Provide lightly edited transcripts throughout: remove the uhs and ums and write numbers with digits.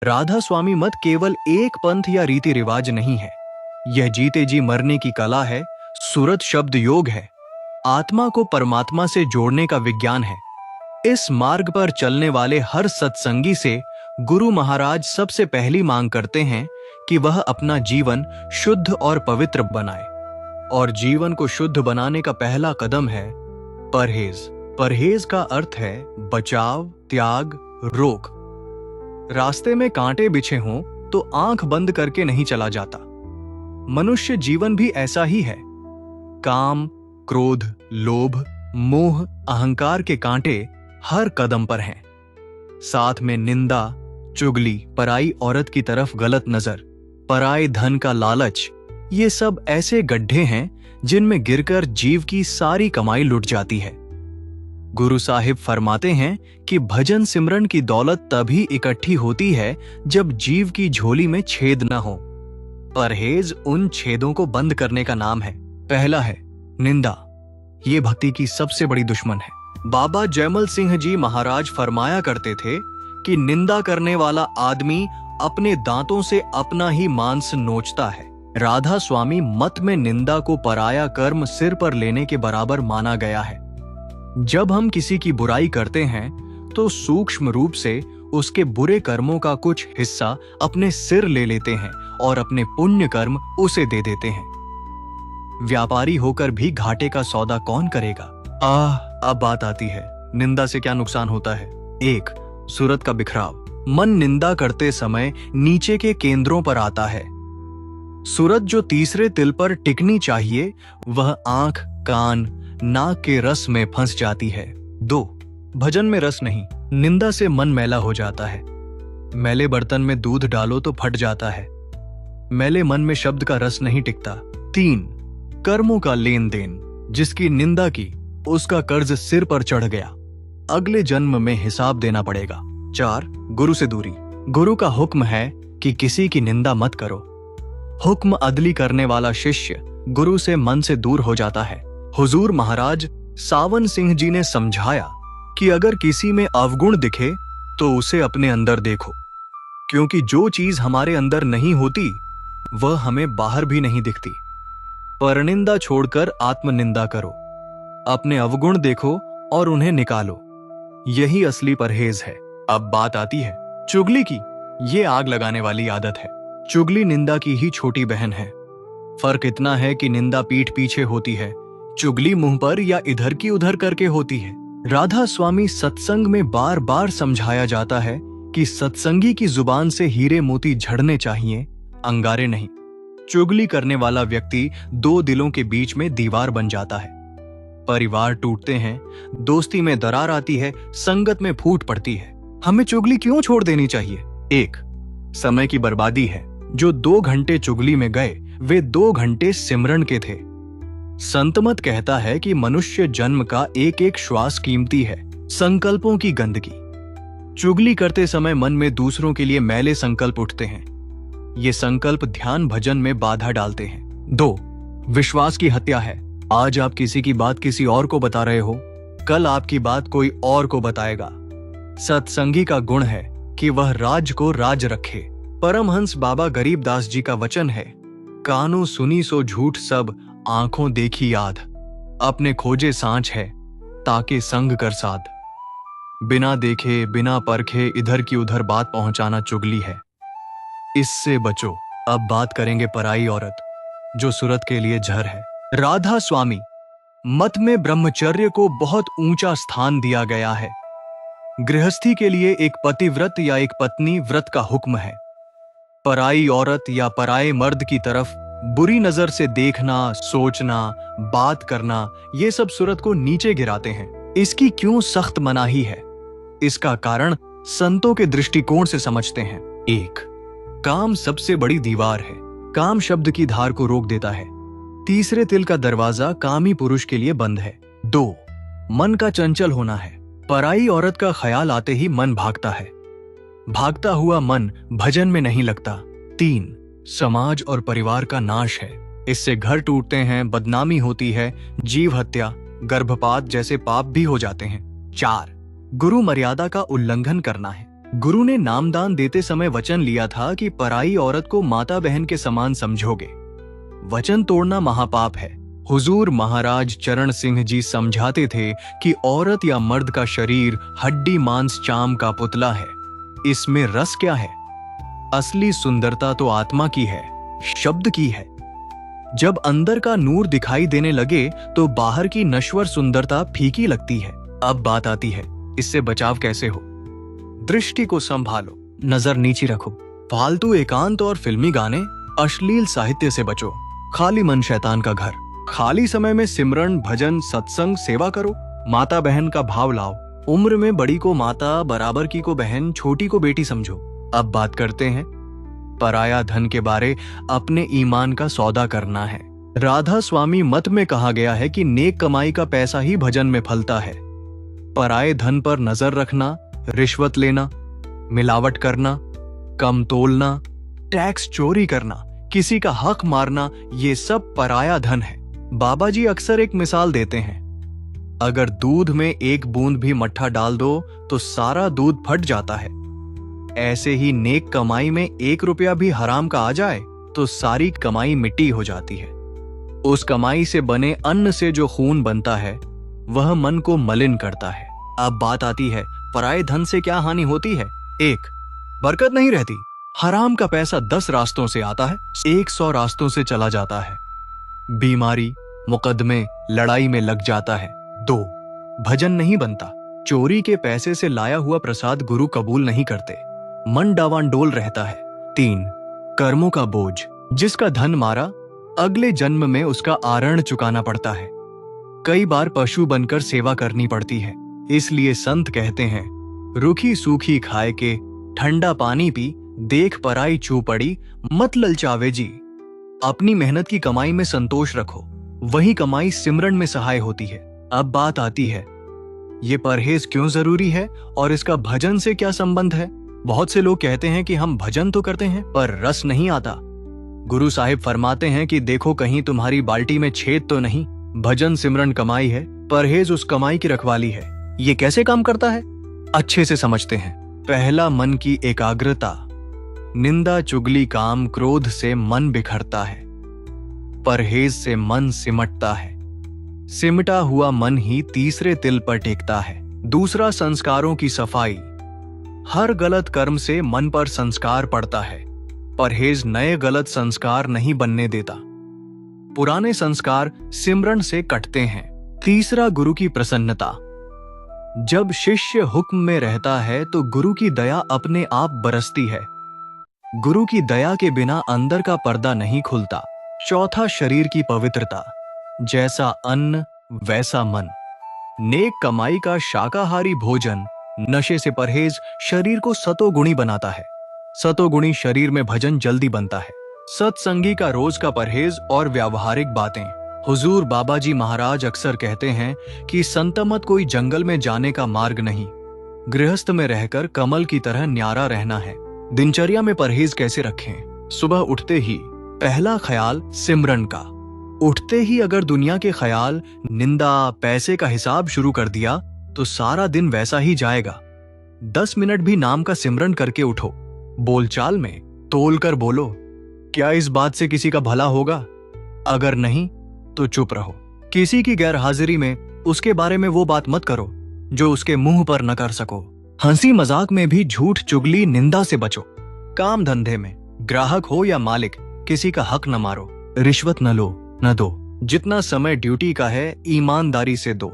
राधा स्वामी मत केवल एक पंथ या रीति रिवाज नहीं है, यह जीते जी मरने की कला है, सुरत शब्द योग है, आत्मा को परमात्मा से जोड़ने का विज्ञान है। इस मार्ग पर चलने वाले हर सत्संगी से गुरु महाराज सबसे पहली मांग करते हैं कि वह अपना जीवन शुद्ध और पवित्र बनाए। और जीवन को शुद्ध बनाने का पहला कदम है परहेज। परहेज का अर्थ है बचाव, त्याग, रोक। रास्ते में कांटे बिछे हों तो आंख बंद करके नहीं चला जाता। मनुष्य जीवन भी ऐसा ही है। काम, क्रोध, लोभ, मोह, अहंकार के कांटे हर कदम पर हैं। साथ में निंदा, चुगली, पराई औरत की तरफ गलत नजर, पराए धन का लालच, ये सब ऐसे गड्ढे हैं जिनमें गिरकर जीव की सारी कमाई लुट जाती है। गुरु साहिब फरमाते हैं कि भजन सिमरन की दौलत तभी इकट्ठी होती है जब जीव की झोली में छेद न हो। परहेज उन छेदों को बंद करने का नाम है। पहला है निंदा। ये भक्ति की सबसे बड़ी दुश्मन है। बाबा जयमल सिंह जी महाराज फरमाया करते थे कि निंदा करने वाला आदमी अपने दांतों से अपना ही मांस नोचता है। राधा स्वामी मत में निंदा को पराया कर्म सिर पर लेने के बराबर माना गया है। जब हम किसी की बुराई करते हैं तो सूक्ष्म रूप से उसके बुरे कर्मों का कुछ हिस्सा अपने सिर ले लेते हैं और अपने पुण्य कर्म उसे दे देते हैं। व्यापारी होकर भी घाटे का सौदा कौन करेगा? अब बात आती है निंदा से क्या नुकसान होता है। एक, सूरत का बिखराव। मन निंदा करते समय नीचे के केंद्रों पर आता है। सूरत जो तीसरे तिल पर टिकनी चाहिए वह आंख, कान, नाक के रस में फंस जाती है। 2, भजन में रस नहीं। निंदा से मन मैला हो जाता है। मैले बर्तन में दूध डालो तो फट जाता है। मैले मन में शब्द का रस नहीं टिकता। 3, कर्मों का लेन देन। जिसकी निंदा की उसका कर्ज सिर पर चढ़ गया, अगले जन्म में हिसाब देना पड़ेगा। 4, गुरु से दूरी। गुरु का हुक्म है कि किसी की निंदा मत करो। हुक्म अदली करने वाला शिष्य गुरु से मन से दूर हो जाता है। हुजूर महाराज सावन सिंह जी ने समझाया कि अगर किसी में अवगुण दिखे तो उसे अपने अंदर देखो, क्योंकि जो चीज हमारे अंदर नहीं होती वह हमें बाहर भी नहीं दिखती। परनिंदा छोड़कर आत्मनिंदा करो, अपने अवगुण देखो और उन्हें निकालो, यही असली परहेज है। अब बात आती है चुगली की। ये आग लगाने वाली आदत है। चुगली निंदा की ही छोटी बहन है। फर्क इतना है कि निंदा पीठ पीछे होती है, चुगली मुंह पर या इधर की उधर करके होती है। राधा स्वामी सत्संग में बार बार समझाया जाता है कि सत्संगी की जुबान से हीरे मोती झड़ने चाहिए, अंगारे नहीं। चुगली करने वाला व्यक्ति दो दिलों के बीच में दीवार बन जाता है। परिवार टूटते हैं, दोस्ती में दरार आती है, संगत में फूट पड़ती है। हमें चुगली क्यों छोड़ देनी चाहिए? 1, समय की बर्बादी है। जो 2 घंटे चुगली में गए वे 2 घंटे सिमरन के थे। संतमत कहता है कि मनुष्य जन्म का एक एक श्वास कीमती है। संकल्पों की गंदगी। चुगली करते समय मन में दूसरों के लिए मैले संकल्प उठते हैं। ये संकल्प ध्यान भजन में बाधा डालते हैं। 2, विश्वास की हत्या है। आज आप किसी की बात किसी और को बता रहे हो, कल आपकी बात कोई और को बताएगा। सत्संगी का गुण है कि वह राज को राज रखे। परमहंस बाबा गरीबदास जी का वचन है, कानों सुनी सो झूठ सब, आंखों देखी याद। अपने खोजे सांच है, ताके संग कर साध। बिना देखे बिना परखे इधर की उधर बात पहुंचाना चुगली है, इससे बचो। अब बात करेंगे पराई औरत, जो सूरत के लिए जहर है। राधा स्वामी मत में ब्रह्मचर्य को बहुत ऊंचा स्थान दिया गया है। गृहस्थी के लिए एक पतिव्रत या एक पत्नी व्रत का हुक्म है। पराई औरत या पराये मर्द की तरफ बुरी नजर से देखना, सोचना, बात करना, ये सब सूरत को नीचे गिराते हैं। इसकी क्यों सख्त मनाही है? इसका कारण संतों के दृष्टिकोण से समझते हैं। 1, काम सबसे बड़ी दीवार है। काम शब्द की धार को रोक देता है। तीसरे तिल का दरवाजा कामी पुरुष के लिए बंद है। 2, मन का चंचल होना है। पराई औरत का ख्याल आते ही मन भागता है। भागता हुआ मन भजन में नहीं लगता। 3, समाज और परिवार का नाश है। इससे घर टूटते हैं, बदनामी होती है, जीव हत्या, गर्भपात जैसे पाप भी हो जाते हैं। 4, गुरु मर्यादा का उल्लंघन करना है। गुरु ने नामदान देते समय वचन लिया था कि पराई औरत को माता बहन के समान समझोगे। वचन तोड़ना महापाप है। हुजूर महाराज चरण सिंह जी समझाते थे कि औरत या मर्द का शरीर हड्डी मांस चाम का पुतला है, इसमें रस क्या है? असली सुंदरता तो आत्मा की है, शब्द की है। जब अंदर का नूर दिखाई देने लगे तो बाहर की नश्वर सुंदरता फीकी लगती है। अब बात आती है, इससे बचाव कैसे हो? दृष्टि को संभालो, नजर नीची रखो, फालतू एकांत और फिल्मी गाने, अश्लील साहित्य से बचो। खाली मन शैतान का घर। खाली समय में सिमरन, भजन, सत्संग, सेवा करो। माता बहन का भाव लाओ। उम्र में बड़ी को माता, बराबर की को बहन, छोटी को बेटी समझो। अब बात करते हैं पराया धन के बारे। अपने ईमान का सौदा करना है। राधा स्वामी मत में कहा गया है कि नेक कमाई का पैसा ही भजन में फलता है। पराये धन पर नजर रखना, रिश्वत लेना, मिलावट करना, कम तोलना, टैक्स चोरी करना, किसी का हक मारना, ये सब पराया धन है। बाबा जी अक्सर एक मिसाल देते हैं, अगर दूध में एक बूंद भी मट्ठा डाल दो तो सारा दूध फट जाता है। ऐसे ही नेक कमाई में 1 रुपया भी हराम का आ जाए तो सारी कमाई मिट्टी हो जाती है। उस कमाई से बने अन्न से जो खून बनता है वह मन को मलिन करता है। अब बात आती है, पराये धन से क्या हानि होती है? 1, बरकत नहीं रहती। हराम का पैसा 10 रास्तों से आता है, 100 रास्तों से चला जाता है। बीमारी, मुकदमे, लड़ाई में लग जाता है। 2, भजन नहीं बनता। चोरी के पैसे से लाया हुआ प्रसाद गुरु कबूल नहीं करते, मन डावांडोल रहता है। 3, कर्मों का बोझ। जिसका धन मारा अगले जन्म में उसका आरण चुकाना पड़ता है। कई बार पशु बनकर सेवा करनी पड़ती है। इसलिए संत कहते हैं, रूखी सूखी खाए के, ठंडा पानी पी, देख पराई चू पड़ी, मत ललचावे जी। अपनी मेहनत की कमाई में संतोष रखो, वही कमाई सिमरन में सहाय होती है। अब बात आती है, ये परहेज क्यों जरूरी है और इसका भजन से क्या संबंध है? बहुत से लोग कहते हैं कि हम भजन तो करते हैं पर रस नहीं आता। गुरु साहिब फरमाते हैं कि देखो कहीं तुम्हारी बाल्टी में छेद तो नहीं। भजन सिमरन कमाई है, परहेज उस कमाई की रखवाली है। ये कैसे काम करता है? अच्छे से समझते हैं। पहला, मन की एकाग्रता। निंदा, चुगली, काम, क्रोध से मन बिखरता है। परहेज से मन सिमटता है। सिमटा हुआ मन ही तीसरे तिल पर टेकता है। दूसरा, संस्कारों की सफाई। हर गलत कर्म से मन पर संस्कार पड़ता है। परहेज नए गलत संस्कार नहीं बनने देता। पुराने संस्कार सिमरन से कटते हैं। तीसरा, गुरु की प्रसन्नता। जब शिष्य हुक्म में रहता है तो गुरु की दया अपने आप बरसती है। गुरु की दया के बिना अंदर का पर्दा नहीं खुलता। चौथा, शरीर की पवित्रता। जैसा अन्न वैसा मन। नेक कमाई का शाकाहारी भोजन, नशे से परहेज शरीर को सतोगुणी बनाता है। सतोगुणी शरीर में भजन जल्दी बनता है। सत्संगी का रोज का परहेज और व्यावहारिक बातें। हुजूर बाबा जी महाराज अक्सर कहते हैं कि संतमत कोई जंगल में जाने का मार्ग नहीं, गृहस्थ में रहकर कमल की तरह न्यारा रहना है। दिनचर्या में परहेज कैसे रखें? सुबह उठते ही पहला ख्याल सिमरन का। उठते ही अगर दुनिया के ख्याल, निंदा, पैसे का हिसाब शुरू कर दिया तो सारा दिन वैसा ही जाएगा। 10 मिनट भी नाम का सिमरन करके उठो। बोलचाल में तोल कर बोलो, क्या इस बात से किसी का भला होगा? अगर नहीं तो चुप रहो। किसी की गैरहाजिरी में उसके बारे में वो बात मत करो जो उसके मुंह पर न कर सको। हंसी मजाक में भी झूठ, चुगली, निंदा से बचो। काम धंधे में ग्राहक हो या मालिक, किसी का हक न मारो। रिश्वत न लो, न दो। जितना समय ड्यूटी का है ईमानदारी से दो।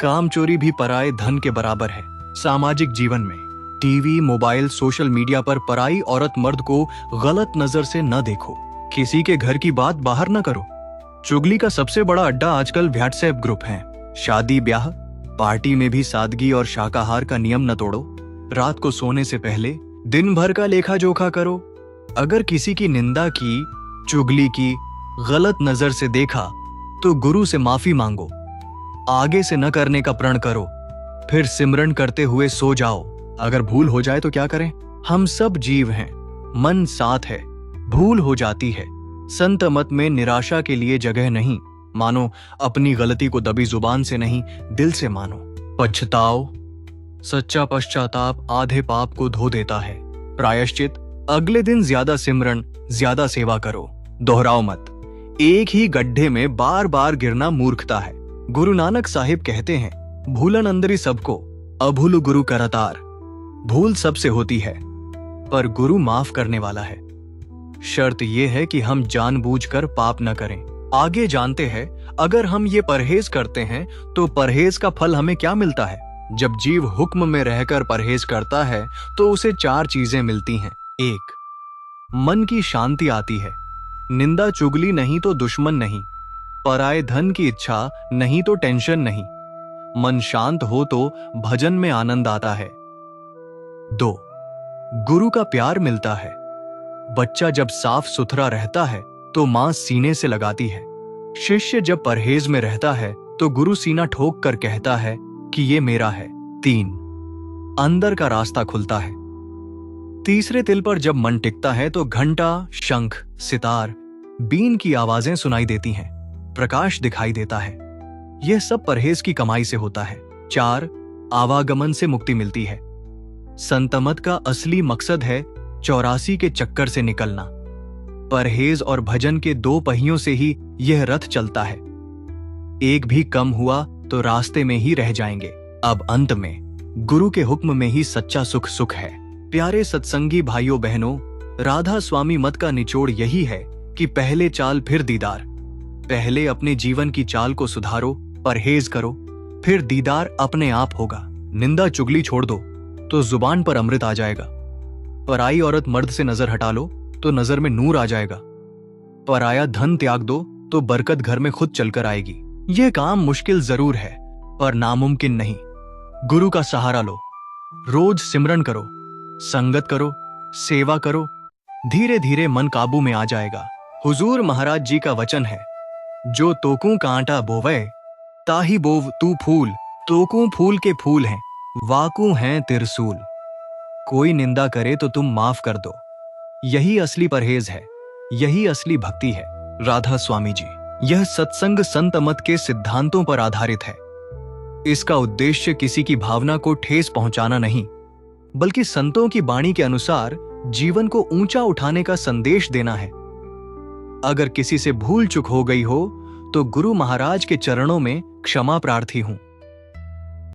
काम चोरी भी पराये धन के बराबर है। सामाजिक जीवन में टीवी, मोबाइल, सोशल मीडिया पर पराई औरत मर्द को गलत नजर से न देखो। किसी के घर की बात बाहर न करो। चुगली का सबसे बड़ा अड्डा आजकल व्हाट्सएप ग्रुप है। शादी ब्याह पार्टी में भी सादगी और शाकाहार का नियम न तोड़ो। रात को सोने से पहले दिन भर का लेखा जोखा करो। अगर किसी की निंदा की, चुगली की, गलत नजर से देखा तो गुरु से माफी मांगो। आगे से न करने का प्रण करो, फिर सिमरन करते हुए सो जाओ। अगर भूल हो जाए तो क्या करें? हम सब जीव हैं, मन साथ है, भूल हो जाती है। संत मत में निराशा के लिए जगह नहीं। मानो अपनी गलती को दबी जुबान से नहीं, दिल से मानो। पछताओ, सच्चा पश्चाताप आधे पाप को धो देता है। प्रायश्चित, अगले दिन ज्यादा सिमरन, ज्यादा सेवा करो। दोहराओ मत। एक ही गड्ढे में बार बार गिरना मूर्खता है। गुरु नानक साहिब कहते हैं, भूलन अंदरी सबको, अभूलु गुरु करतार। भूल सबसे होती है, पर गुरु माफ करने वाला है। शर्त यह है कि हम जानबूझकर पाप न करें। आगे जानते हैं, अगर हम ये परहेज करते हैं तो परहेज का फल हमें क्या मिलता है। जब जीव हुक्म में रहकर परहेज करता है तो उसे 4 चीजें मिलती हैं। 1, मन की शांति आती है। निंदा चुगली नहीं तो दुश्मन नहीं, पराये धन की इच्छा नहीं तो टेंशन नहीं। मन शांत हो तो भजन में आनंद आता है। 2, गुरु का प्यार मिलता है। बच्चा जब साफ सुथरा रहता है तो मां सीने से लगाती है। शिष्य जब परहेज में रहता है तो गुरु सीना ठोक कर कहता है कि ये मेरा है। 3, अंदर का रास्ता खुलता है। तीसरे तिल पर जब मन टिकता है तो घंटा, शंख, सितार, बीन की आवाजें सुनाई देती हैं, प्रकाश दिखाई देता है। यह सब परहेज की कमाई से होता है। 4, आवागमन से मुक्ति मिलती है। संतमत का असली मकसद है 84 के चक्कर से निकलना। परहेज और भजन के 2 पहियों से ही यह रथ चलता है। एक भी कम हुआ तो रास्ते में ही रह जाएंगे। अब अंत में, गुरु के हुक्म में ही सच्चा सुख सुख है। प्यारे सत्संगी भाइयों बहनों, राधा स्वामी मत का निचोड़ यही है कि पहले चाल फिर दीदार। पहले अपने जीवन की चाल को सुधारो, परहेज करो, फिर दीदार अपने आप होगा। निंदा चुगली छोड़ दो तो जुबान पर अमृत आ जाएगा। पराई औरत मर्द से नजर हटा लो तो नजर में नूर आ जाएगा। पराया धन त्याग दो तो बरकत घर में खुद चलकर आएगी। यह काम मुश्किल जरूर है, पर नामुमकिन नहीं। गुरु का सहारा लो, रोज सिमरन करो, संगत करो, सेवा करो, धीरे धीरे मन काबू में आ जाएगा। हुजूर महाराज जी का वचन है, जो तोकू कांटा बोवे ताही बोव तू फूल। तोकू फूल के फूल हैं, वाकू हैं तिरसूल। कोई निंदा करे तो तुम माफ कर दो। यही असली परहेज है, यही असली भक्ति है। राधा स्वामी जी। यह सत्संग संत मत के सिद्धांतों पर आधारित है। इसका उद्देश्य किसी की भावना को ठेस पहुंचाना नहीं, बल्कि संतों की वाणी के अनुसार जीवन को ऊंचा उठाने का संदेश देना है। अगर किसी से भूल चूक हो गई हो तो गुरु महाराज के चरणों में क्षमा प्रार्थी हूं।